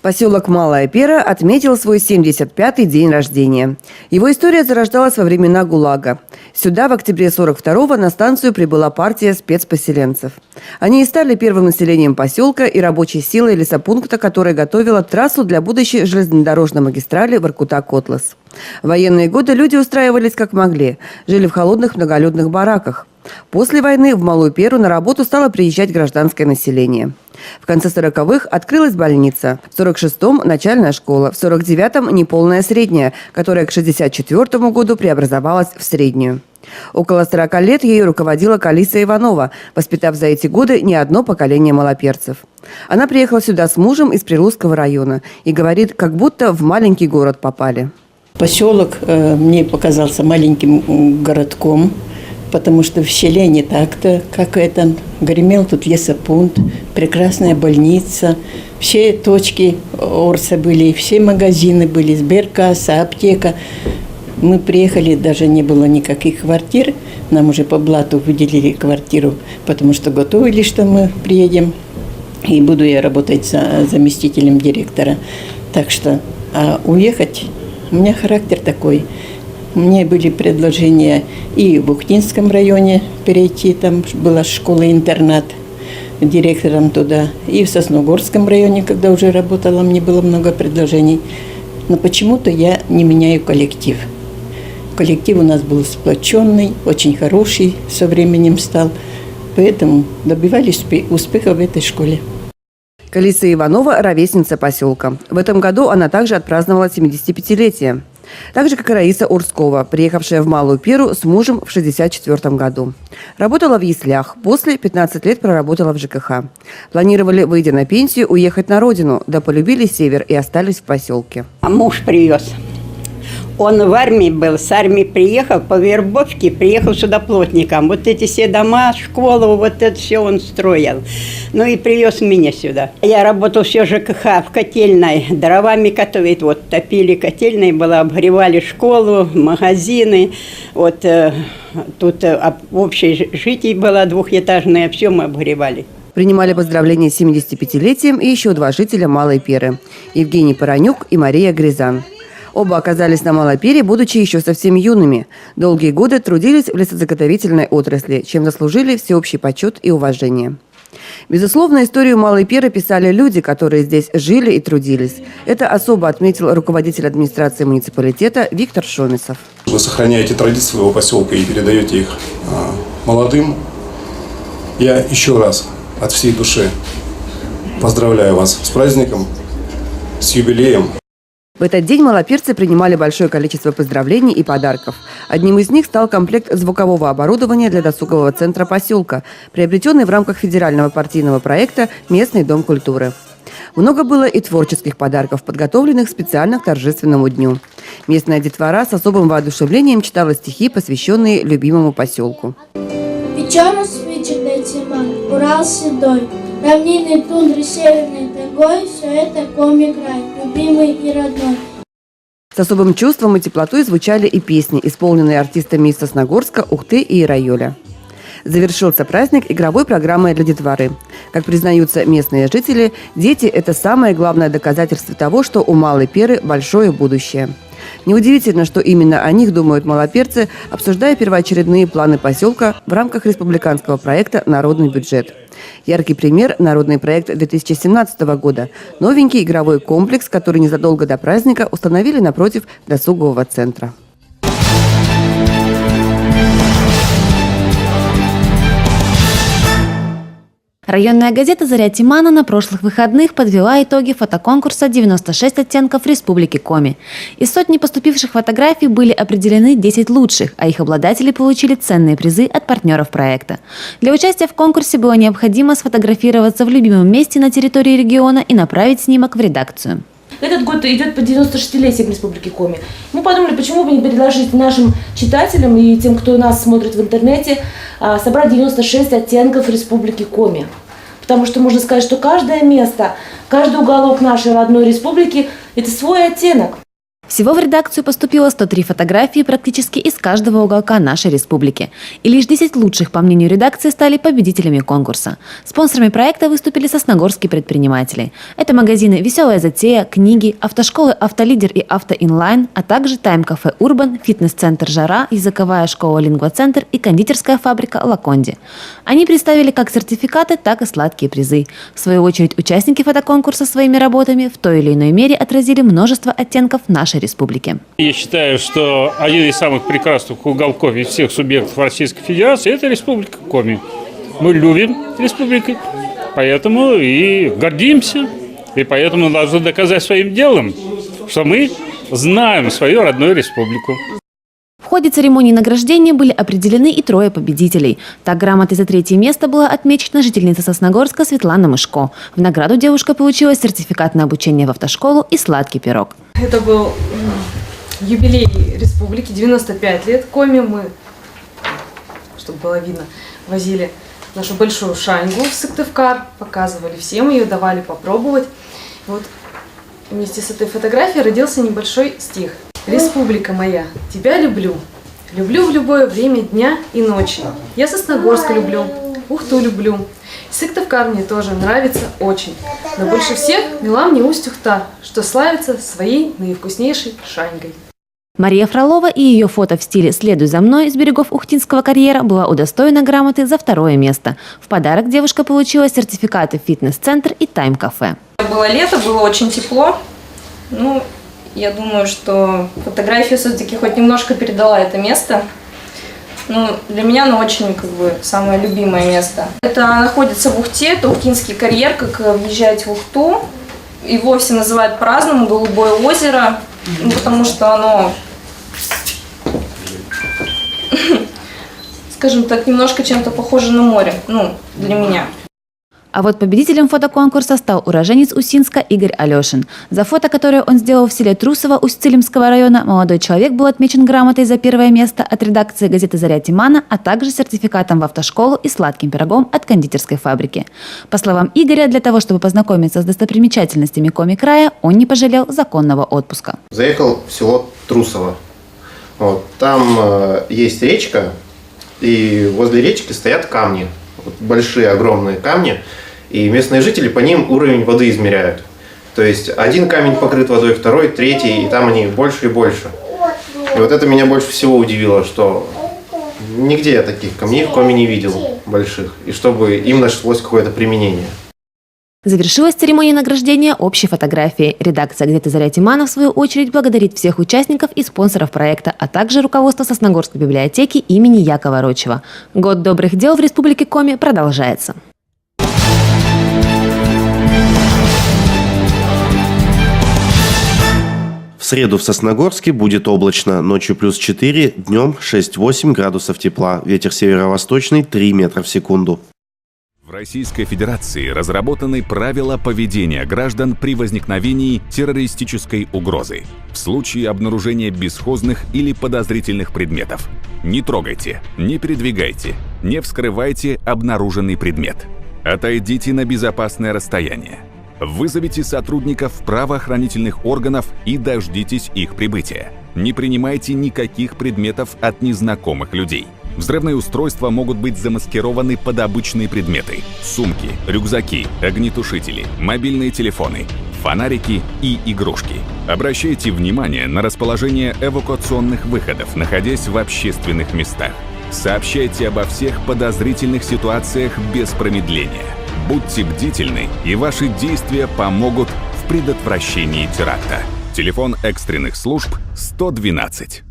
Поселок Малая Пера отметил свой 75-й день рождения. Его история зарождалась во времена ГУЛАГа. Сюда в октябре 42-го на станцию прибыла партия спецпоселенцев. Они и стали первым населением поселка и рабочей силой лесопункта, которая готовила трассу для будущей железнодорожной магистрали Воркута-Котлас. В военные годы люди устраивались как могли, жили в холодных многолюдных бараках. После войны в Малую Перу на работу стало приезжать гражданское население. В конце 40-х открылась больница, в 46-м – начальная школа, в 49-м – неполная средняя, которая к 64-му году преобразовалась в среднюю. Около 40 лет ею руководила Калиса Иванова, воспитав за эти годы не одно поколение малоперцев. Она приехала сюда с мужем из Прилузского района и говорит, как будто в маленький город попали. Поселок мне показался маленьким городком, потому что в селе не так-то, как это. Гремел тут лесопункт, прекрасная больница, все точки Орса были, все магазины были, сберкасса, аптека. Мы приехали, даже не было никаких квартир, нам уже по блату выделили квартиру, потому что готовили, что мы приедем, и буду я работать заместителем директора. Так что уехать, у меня характер такой. Мне были предложения и в Ухтинском районе перейти, там была школа-интернат, директором туда, и в Сосногорском районе, когда уже работала, мне было много предложений. Но почему-то я не меняю коллектив. Коллектив у нас был сплоченный, очень хороший со временем стал, поэтому добивались успеха в этой школе. Калиса Иванова – ровесница поселка. В этом году она также отпраздновала 75-летие. Так же, как и Раиса Урскова, приехавшая в Малую Перу с мужем в 1964 году. Работала в яслях, после 15 лет проработала в ЖКХ. Планировали, выйдя на пенсию, уехать на родину, да полюбили север и остались в поселке. А муж привез. Он в армии был, с армии приехал, по вербовке, приехал сюда плотником. Вот эти все дома, школу, вот это все он строил. Ну и привез меня сюда. Я работал все ЖКХ в котельной, дровами готовить. Вот топили котельной, обогревали школу, магазины. Вот тут общежитие было двухэтажное, все мы обогревали. Принимали поздравления с 75-летием и еще два жителя Малой Перы – Евгений Паранюк и Мария Гризан. Оба оказались на Малой Пере, будучи еще совсем юными. Долгие годы трудились в лесозаготовительной отрасли, чем заслужили всеобщий почет и уважение. Безусловно, историю Малой Перы писали люди, которые здесь жили и трудились. Это особо отметил руководитель администрации муниципалитета Виктор Шомисов. Вы сохраняете традиции своего поселка и передаете их молодым. Я еще раз от всей души поздравляю вас с праздником, с юбилеем. В этот день малоперцы принимали большое количество поздравлений и подарков. Одним из них стал комплект звукового оборудования для досугового центра поселка, приобретенный в рамках федерального партийного проекта «Местный дом культуры». Много было и творческих подарков, подготовленных специально к торжественному дню. Местная детвора с особым воодушевлением читала стихи, посвященные любимому поселку. Вечером свечет тьман, Урал седой, равнины, тундры, северной тайгой, все это Коми-край, любимый и родной. С особым чувством и теплотой звучали и песни, исполненные артистами из Сосногорска, Ухты и Ирайоля. Завершился праздник игровой программой для детворы. Как признаются местные жители, дети – это самое главное доказательство того, что у Малой Перы большое будущее. Неудивительно, что именно о них думают малоперцы, обсуждая первоочередные планы поселка в рамках республиканского проекта «Народный бюджет». Яркий пример – народный проект 2017 года. Новенький игровой комплекс, который незадолго до праздника установили напротив досугового центра. Районная газета «Заря Тимана» на прошлых выходных подвела итоги фотоконкурса «96 оттенков Республики Коми». Из сотни поступивших фотографий были определены 10 лучших, а их обладатели получили ценные призы от партнеров проекта. Для участия в конкурсе было необходимо сфотографироваться в любимом месте на территории региона и направить снимок в редакцию. Этот год идет по 96-летию Республики Коми. Мы подумали, почему бы не предложить нашим читателям и тем, кто нас смотрит в интернете, собрать 96 оттенков Республики Коми. Потому что можно сказать, что каждое место, каждый уголок нашей родной республики – это свой оттенок. Всего в редакцию поступило 103 фотографии практически из каждого уголка нашей республики. И лишь 10 лучших, по мнению редакции, стали победителями конкурса. Спонсорами проекта выступили сосногорские предприниматели. Это магазины «Веселая затея», книги, автошколы «Автолидер» и «Автоинлайн», а также тайм-кафе «Урбан», фитнес-центр «Жара», языковая школа «Лингвоцентр» и кондитерская фабрика «Лаконди». Они представили как сертификаты, так и сладкие призы. В свою очередь, участники фотоконкурса своими работами в той или иной мере отразили множество оттенков нашей республики. Я считаю, что один из самых прекрасных уголков из всех субъектов Российской Федерации – это Республика Коми. Мы любим республику, поэтому и гордимся, и поэтому должны доказать своим делом, что мы знаем свою родную республику. В ходе церемонии награждения были определены и 3 победителей. Так, грамотой за 3-е место была отмечена жительница Сосногорска Светлана Мышко. В награду девушка получила сертификат на обучение в автошколу и сладкий пирог. Это был юбилей республики, 95 лет Коми. Мы, чтобы было видно, возили нашу большую шаньгу в Сыктывкар, показывали всем ее, давали попробовать. Вот вместе с этой фотографией родился небольшой стих. «Республика моя, тебя люблю. Люблю в любое время дня и ночи. Я Сосногорск люблю, Ухту люблю. Сыктывкар мне тоже нравится очень. Но больше всех мила мне Усть-Ухта, что славится своей наивкуснейшей шаньгой». Мария Фролова и ее фото в стиле «Следуй за мной» с берегов Ухтинского карьера была удостоена грамоты за 2-е место. В подарок девушка получила сертификаты в фитнес-центр и тайм-кафе. Было лето, было очень тепло. Я думаю, что фотография все-таки хоть немножко передала это место. Для меня оно очень, самое любимое место. Это находится в Ухте, это Ухтинский карьер, как въезжать в Ухту. Его все называют по-разному, Голубое озеро, потому что оно, скажем так, немножко чем-то похоже на море, для меня. А вот победителем фотоконкурса стал уроженец Усинска Игорь Алешин. За фото, которое он сделал в селе Трусово Усть-Цилимского района, молодой человек был отмечен грамотой за 1-е место от редакции газеты «Заря Тимана», а также сертификатом в автошколу и сладким пирогом от кондитерской фабрики. По словам Игоря, для того, чтобы познакомиться с достопримечательностями Коми-края, он не пожалел законного отпуска. Заехал в село Трусово. Там есть речка, и возле речки стоят камни. Большие, огромные камни, и местные жители по ним уровень воды измеряют. То есть один камень покрыт водой, 2-й, 3-й, и там они больше и больше. И вот это меня больше всего удивило, что нигде я таких камней в Коми не видел больших, и чтобы им нашлось какое-то применение. Завершилась церемония награждения общей фотографией. Редакция газеты «Заря Тимана» в свою очередь благодарит всех участников и спонсоров проекта, а также руководство Сосногорской библиотеки имени Якова Рочева. Год добрых дел в Республике Коми продолжается. В среду в Сосногорске будет облачно, ночью +4, днем 6-8 градусов тепла, ветер северо-восточный 3 метра в секунду. В Российской Федерации разработаны правила поведения граждан при возникновении террористической угрозы. В случае обнаружения бесхозных или подозрительных предметов не трогайте, не передвигайте, не вскрывайте обнаруженный предмет. Отойдите на безопасное расстояние. Вызовите сотрудников правоохранительных органов и дождитесь их прибытия. Не принимайте никаких предметов от незнакомых людей. Взрывные устройства могут быть замаскированы под обычные предметы: сумки, рюкзаки, огнетушители, мобильные телефоны, фонарики и игрушки. Обращайте внимание на расположение эвакуационных выходов, находясь в общественных местах. Сообщайте обо всех подозрительных ситуациях без промедления. Будьте бдительны, и ваши действия помогут в предотвращении теракта. Телефон экстренных служб 112.